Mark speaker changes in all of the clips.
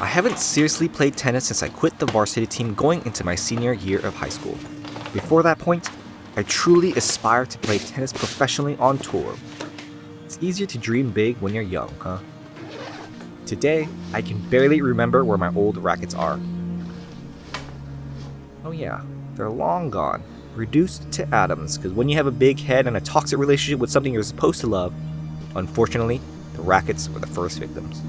Speaker 1: I haven't seriously played tennis since I quit the varsity team going into my senior year of high school. Before that point, I truly aspired to play tennis professionally on tour. It's easier to dream big when you're young, huh? Today, I can barely remember where my old rackets are. Oh yeah, they're long gone, reduced to atoms, because when you have a big head and a toxic relationship with something you're supposed to love, unfortunately, the rackets were the first victims.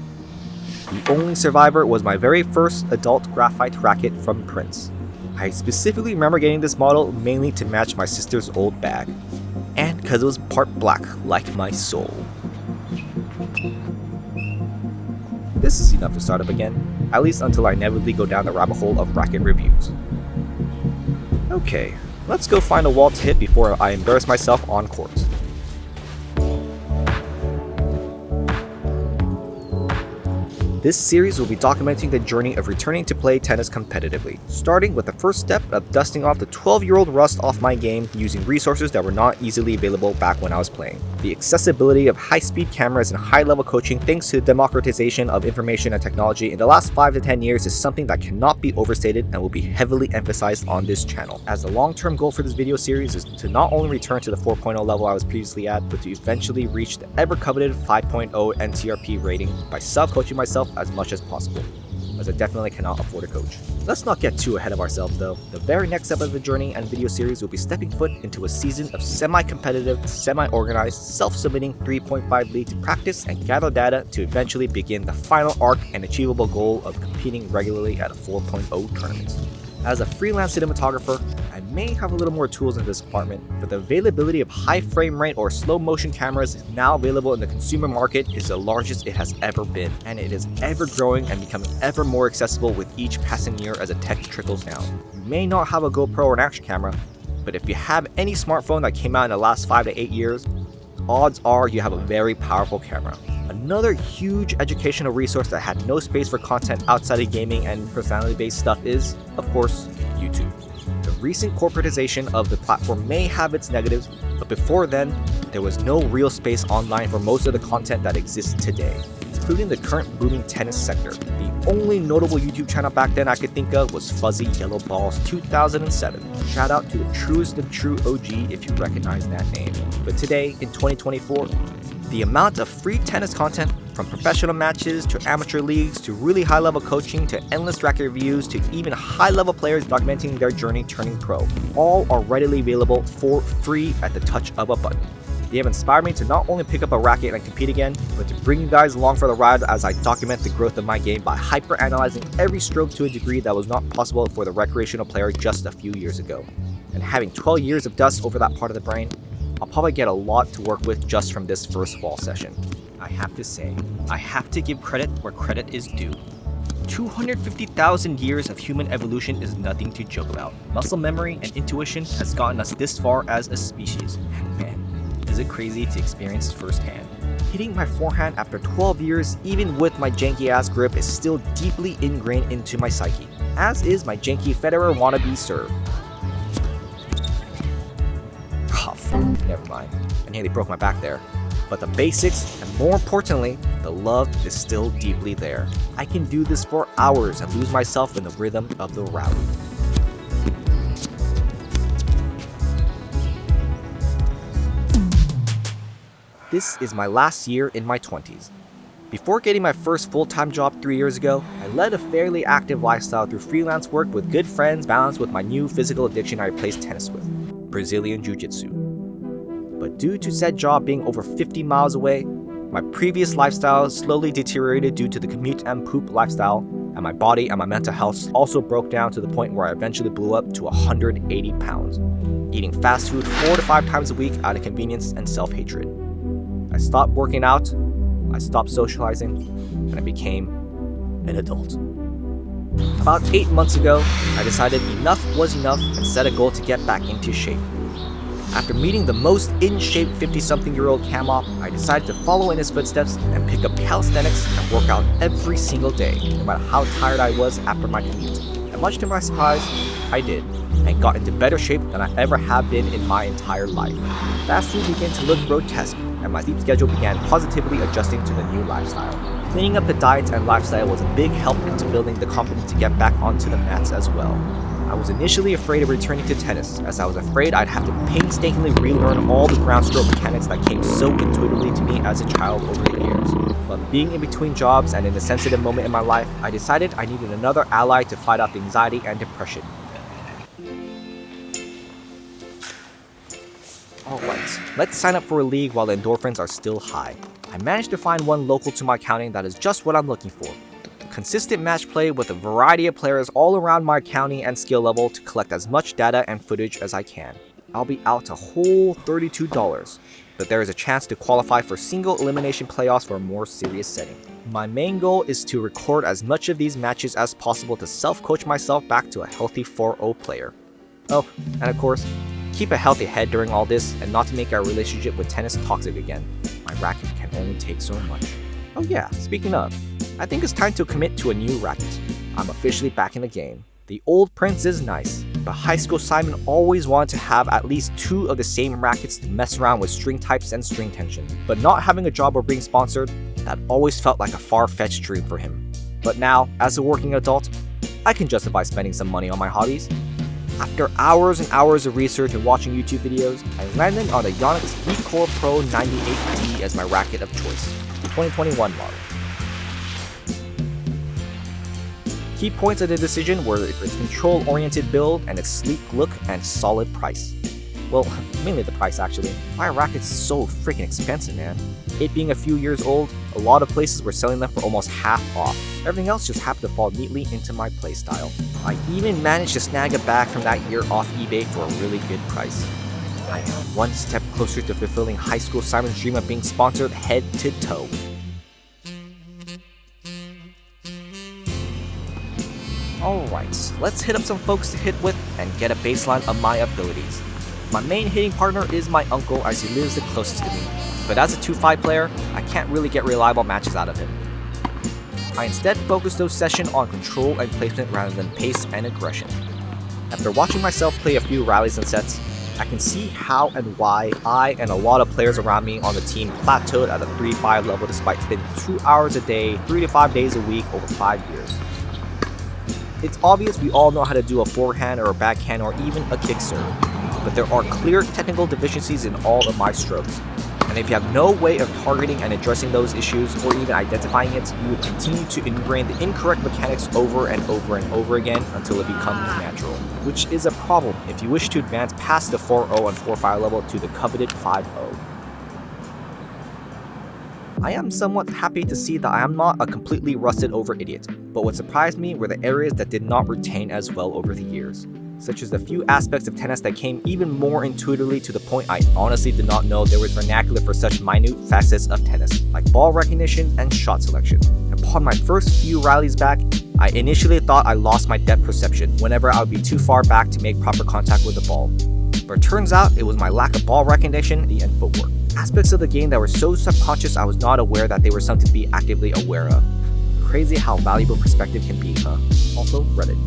Speaker 1: The only survivor was my very first adult graphite racket from Prince. I specifically remember getting this model mainly to match my sister's old bag, and because it was part black, like my soul. This is enough to start up again, at least until I inevitably go down the rabbit hole of racket reviews. Okay, let's go find a wall to hit before I embarrass myself on court. This series will be documenting the journey of returning to play tennis competitively, starting with the first step of dusting off the 12-year-old rust off my game using resources that were not easily available back when I was playing. The accessibility of high-speed cameras and high-level coaching thanks to the democratization of information and technology in the last 5 to 10 years is something that cannot be overstated and will be heavily emphasized on this channel, as the long-term goal for this video series is to not only return to the 4.0 level I was previously at, but to eventually reach the ever-coveted 5.0 NTRP rating by self-coaching myself as much as possible, as I definitely cannot afford a coach. Let's not get too ahead of ourselves though. The very next step of the journey and video series will be stepping foot into a season of semi-competitive, semi-organized, self-submitting 3.5 league to practice and gather data to eventually begin the final arc and achievable goal of competing regularly at a 4.0 tournament. As a freelance cinematographer, I may have a little more tools in this department, but the availability of high frame rate or slow motion cameras now available in the consumer market is the largest it has ever been, and it is ever growing and becoming ever more accessible with each passing year as the tech trickles down. You may not have a GoPro or an action camera, but if you have any smartphone that came out in the last 5 to 8 years, odds are you have a very powerful camera. Another huge educational resource that had no space for content outside of gaming and personality-based stuff is, of course, YouTube. The recent corporatization of the platform may have its negatives, but before then, there was no real space online for most of the content that exists today, including the current booming tennis sector. The only notable YouTube channel back then I could think of was Fuzzy Yellow Balls 2007. Shout out to the truest of true OG if you recognize that name. But today, in 2024, the amount of free tennis content, from professional matches to amateur leagues to really high-level coaching to endless racket reviews to even high-level players documenting their journey turning pro, all are readily available for free at the touch of a button. They have inspired me to not only pick up a racket and compete again, but to bring you guys along for the ride as I document the growth of my game by hyper-analyzing every stroke to a degree that was not possible for the recreational player just a few years ago. And having 12 years of dust over that part of the brain, I'll probably get a lot to work with just from this first fall session. I have to say, I have to give credit where credit is due. 250,000 years of human evolution is nothing to joke about. Muscle memory and intuition has gotten us this far as a species. And man, is it crazy to experience firsthand. Hitting my forehand after 12 years, even with my janky ass grip, is still deeply ingrained into my psyche, as is my janky Federer wannabe serve. Never mind, I nearly broke my back there. But the basics, and more importantly, the love is still deeply there. I can do this for hours and lose myself in the rhythm of the rally. This is my last year in my 20s. Before getting my first full-time job 3 years ago, I led a fairly active lifestyle through freelance work with good friends balanced with my new physical addiction I replaced tennis with, Brazilian Jiu-Jitsu. But due to said job being over 50 miles away, my previous lifestyle slowly deteriorated due to the commute and poop lifestyle, and my body and my mental health also broke down to the point where I eventually blew up to 180 pounds, eating fast food 4 to 5 times a week out of convenience and self-hatred. I stopped working out, I stopped socializing, and I became an adult. About 8 months ago, I decided enough was enough and set a goal to get back into shape. After meeting the most in-shape 50-something-year-old Cam-Op, I decided to follow in his footsteps and pick up calisthenics and work out every single day, no matter how tired I was after my commute. And much to my surprise, I did, and got into better shape than I ever have been in my entire life. Fast food began to look grotesque, and my sleep schedule began positively adjusting to the new lifestyle. Cleaning up the diet and lifestyle was a big help into building the confidence to get back onto the mats as well. I was initially afraid of returning to tennis, as I was afraid I'd have to painstakingly relearn all the ground stroke mechanics that came so intuitively to me as a child over the years. But being in between jobs and in a sensitive moment in my life, I decided I needed another ally to fight off the anxiety and depression. Alright, let's sign up for a league while the endorphins are still high. I managed to find one local to my county that is just what I'm looking for. Consistent match play with a variety of players all around my county and skill level to collect as much data and footage as I can. I'll be out a whole $32, but there is a chance to qualify for single elimination playoffs for a more serious setting. My main goal is to record as much of these matches as possible to self-coach myself back to a healthy 4-0 player. Oh, and of course, keep a healthy head during all this and not to make our relationship with tennis toxic again. My racket can only take so much. Oh yeah, speaking of, I think it's time to commit to a new racket. I'm officially back in the game. The old Prince is nice, but high school Simon always wanted to have at least 2 of the same rackets to mess around with string types and string tension. But not having a job or being sponsored, that always felt like a far-fetched dream for him. But now, as a working adult, I can justify spending some money on my hobbies. After hours and hours of research and watching YouTube videos, I landed on the Yonex V-Core Pro 98D as my racket of choice, the 2021 model. Key points of the decision were its control-oriented build and its sleek look and solid price. Well, mainly the price actually. My racket's so freaking expensive, man. It being a few years old, a lot of places were selling them for almost half off. Everything else just happened to fall neatly into my playstyle. I even managed to snag a bag from that year off eBay for a really good price. I am one step closer to fulfilling high school Simon's dream of being sponsored head to toe. Alright, let's hit up some folks to hit with and get a baseline of my abilities. My main hitting partner is my uncle as he lives the closest to me, but as a 2-5 player, I can't really get reliable matches out of him. I instead focus those sessions on control and placement rather than pace and aggression. After watching myself play a few rallies and sets, I can see how and why I and a lot of players around me on the team plateaued at a 3-5 level despite spending 2 hours a day, 3 to 5 days a week over 5 years. It's obvious we all know how to do a forehand or a backhand or even a kick serve, but there are clear technical deficiencies in all of my strokes. And if you have no way of targeting and addressing those issues or even identifying it, you will continue to ingrain the incorrect mechanics over and over and over again until it becomes natural, which is a problem if you wish to advance past the 4-0 and 4-5 level to the coveted 5-0. I am somewhat happy to see that I am not a completely rusted over idiot, but what surprised me were the areas that did not retain as well over the years, such as the few aspects of tennis that came even more intuitively to the point I honestly did not know there was vernacular for such minute facets of tennis, like ball recognition and shot selection. Upon my first few rallies back, I initially thought I lost my depth perception whenever I would be too far back to make proper contact with the ball, but it turns out it was my lack of ball recognition and footwork. Aspects of the game that were so subconscious I was not aware that they were something to be actively aware of. Crazy how valuable perspective can be, huh? Also, Reddit.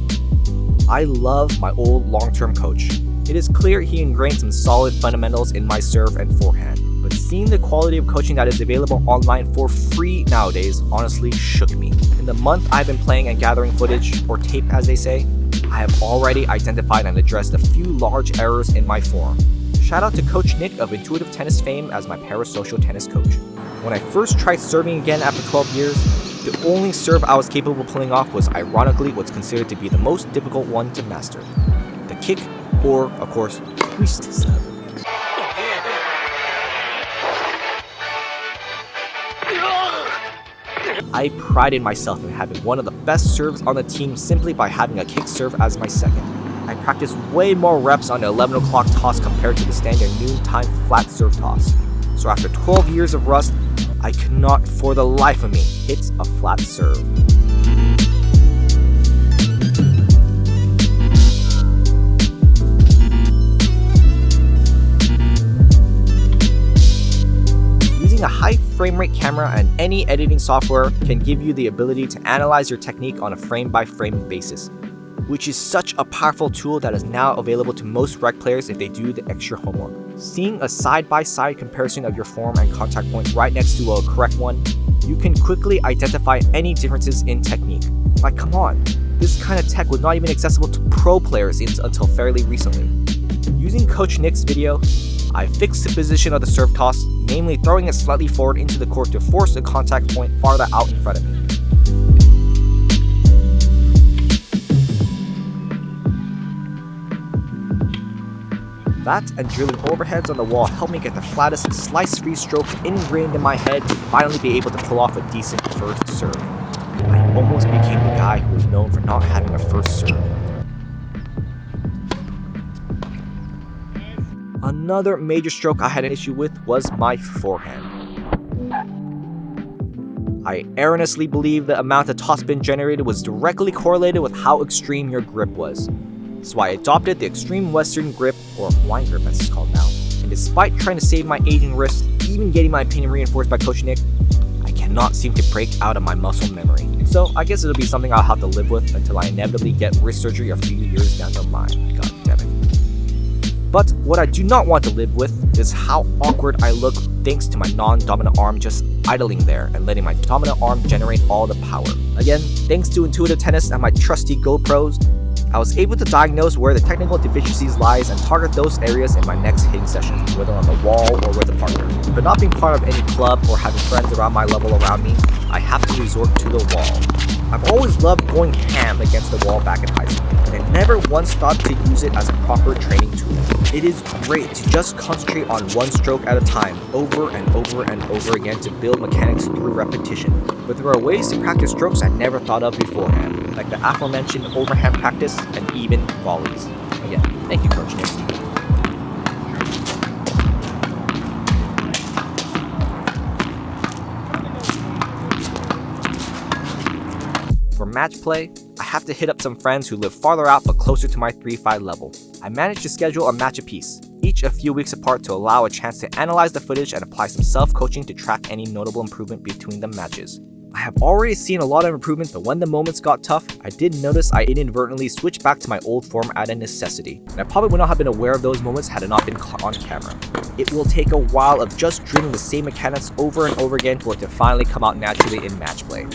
Speaker 1: I love my old long-term coach. It is clear he ingrained some solid fundamentals in my serve and forehand, but seeing the quality of coaching that is available online for free nowadays honestly shook me. In the month I've been playing and gathering footage, or tape as they say, I have already identified and addressed a few large errors in my form. Shout out to Coach Nick of Intuitive Tennis fame as my parasocial tennis coach. When I first tried serving again after 12 years, the only serve I was capable of pulling off was ironically what's considered to be the most difficult one to master. The kick, or, of course, twist serve. I prided myself in having one of the best serves on the team simply by having a kick serve as my second. I practiced way more reps on the 11 o'clock toss compared to the standard noontime flat serve toss. So after 12 years of rust, I could not for the life of me hit a flat serve. Using a high frame rate camera and any editing software can give you the ability to analyze your technique on a frame-by-frame basis, which is such a powerful tool that is now available to most rec players if they do the extra homework. Seeing a side-by-side comparison of your form and contact point right next to a correct one, you can quickly identify any differences in technique. Like, come on, this kind of tech was not even accessible to pro players until fairly recently. Using Coach Nick's video, I fixed the position of the serve toss, namely throwing it slightly forward into the court to force the contact point farther out in front of me. That and drilling overheads on the wall helped me get the flattest slice-free stroke ingrained in my head to finally be able to pull off a decent first serve. I almost became the guy who was known for not having a first serve. Another major stroke I had an issue with was my forehand. I erroneously believed the amount of topspin generated was directly correlated with how extreme your grip was. So I adopted the Extreme Western Grip, or Hawaiian Grip as it's called now, and despite trying to save my aging wrist, even getting my opinion reinforced by Coach Nick, I cannot seem to break out of my muscle memory. So I guess it'll be something I'll have to live with until I inevitably get wrist surgery a few years down the line. God damn it. But what I do not want to live with is how awkward I look thanks to my non-dominant arm just idling there and letting my dominant arm generate all the power. Again, thanks to Intuitive Tennis and my trusty GoPros, I was able to diagnose where the technical deficiencies lies and target those areas in my next hitting session, whether on the wall or with a partner. But not being part of any club or having friends around my level around me, I have to resort to the wall. I've always loved going ham against the wall back in high school, and I never once thought to use it as a proper training tool. It is great to just concentrate on one stroke at a time, over and over and over again to build mechanics through repetition. But there are ways to practice strokes I never thought of beforehand, like the aforementioned overhand practice and even volleys. Again, thank you, Coach Nick. For match play, I have to hit up some friends who live farther out but closer to my 3-5 level. I managed to schedule a match apiece, each a few weeks apart to allow a chance to analyze the footage and apply some self-coaching to track any notable improvement between the matches. I have already seen a lot of improvements, but when the moments got tough, I did notice I inadvertently switched back to my old form out of necessity, and I probably would not have been aware of those moments had it not been caught on camera. It will take a while of just drilling the same mechanics over and over again for it to finally come out naturally in match play.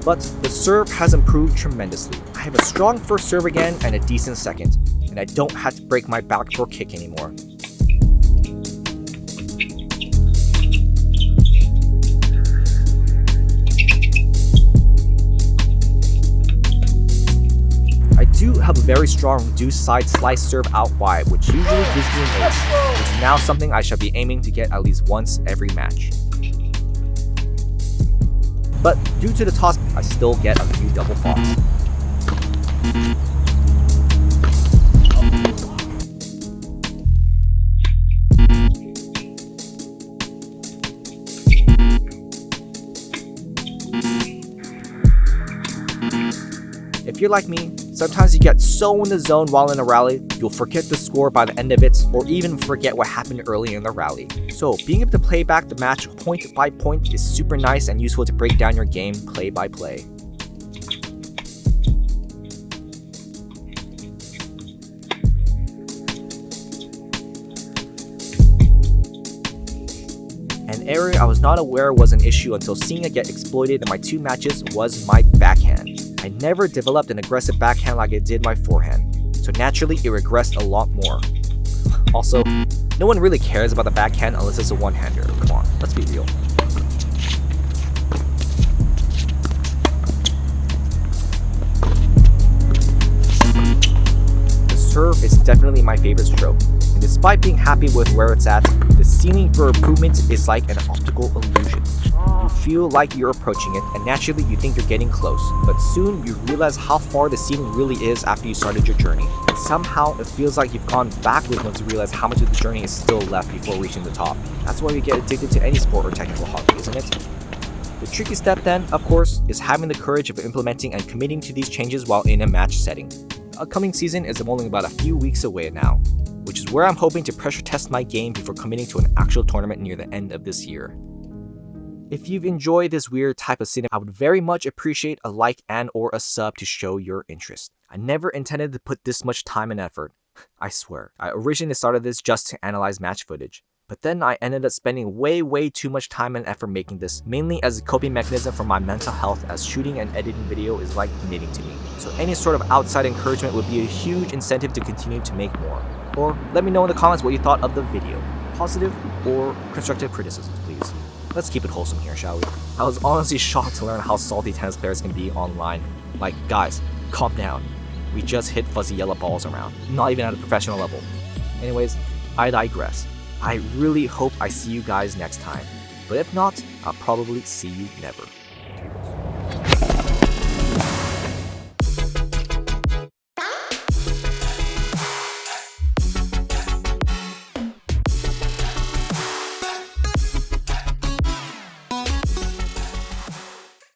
Speaker 1: But the serve has improved tremendously. I have a strong first serve again and a decent second, and I don't have to break my back for a kick anymore. I do have a very strong reduced side slice serve out wide, which usually gives me an ace, which is now something I shall be aiming to get at least once every match. But due to the toss, I still get a few double faults. If you're like me, sometimes you get so in the zone while in a rally, you'll forget the score by the end of it, or even forget what happened early in the rally. So being able to play back the match point by point is super nice and useful to break down your game play by play. An area I was not aware was an issue until seeing it get exploited in my 2 matches was my backhand. I never developed an aggressive backhand like I did my forehand, so naturally it regressed a lot more. Also, no one really cares about the backhand unless it's a one-hander. Come on, let's be real. The serve is definitely my favorite stroke, and despite being happy with where it's at, the ceiling for improvement is like an optical illusion. You feel like you're approaching it, and naturally you think you're getting close, but soon you realize how far the ceiling really is after you started your journey. And somehow it feels like you've gone backwards once you realize how much of the journey is still left before reaching the top. That's why we get addicted to any sport or technical hobby, isn't it? The tricky step then, of course, is having the courage of implementing and committing to these changes while in a match setting. The upcoming season is only about a few weeks away now, which is where I'm hoping to pressure test my game before committing to an actual tournament near the end of this year. If you've enjoyed this weird type of cinema, I would very much appreciate a like and or a sub to show your interest. I never intended to put this much time and effort. I swear. I originally started this just to analyze match footage. But then I ended up spending way too much time and effort making this, mainly as a coping mechanism for my mental health, as shooting and editing video is like knitting to me. So any sort of outside encouragement would be a huge incentive to continue to make more. Or let me know in the comments what you thought of the video. Positive or constructive criticisms, please. Let's keep it wholesome here, shall we? I was honestly shocked to learn how salty tennis players can be online. Like, guys, calm down. We just hit fuzzy yellow balls around, not even at a professional level. Anyways, I digress. I really hope I see you guys next time. But if not, I'll probably see you never.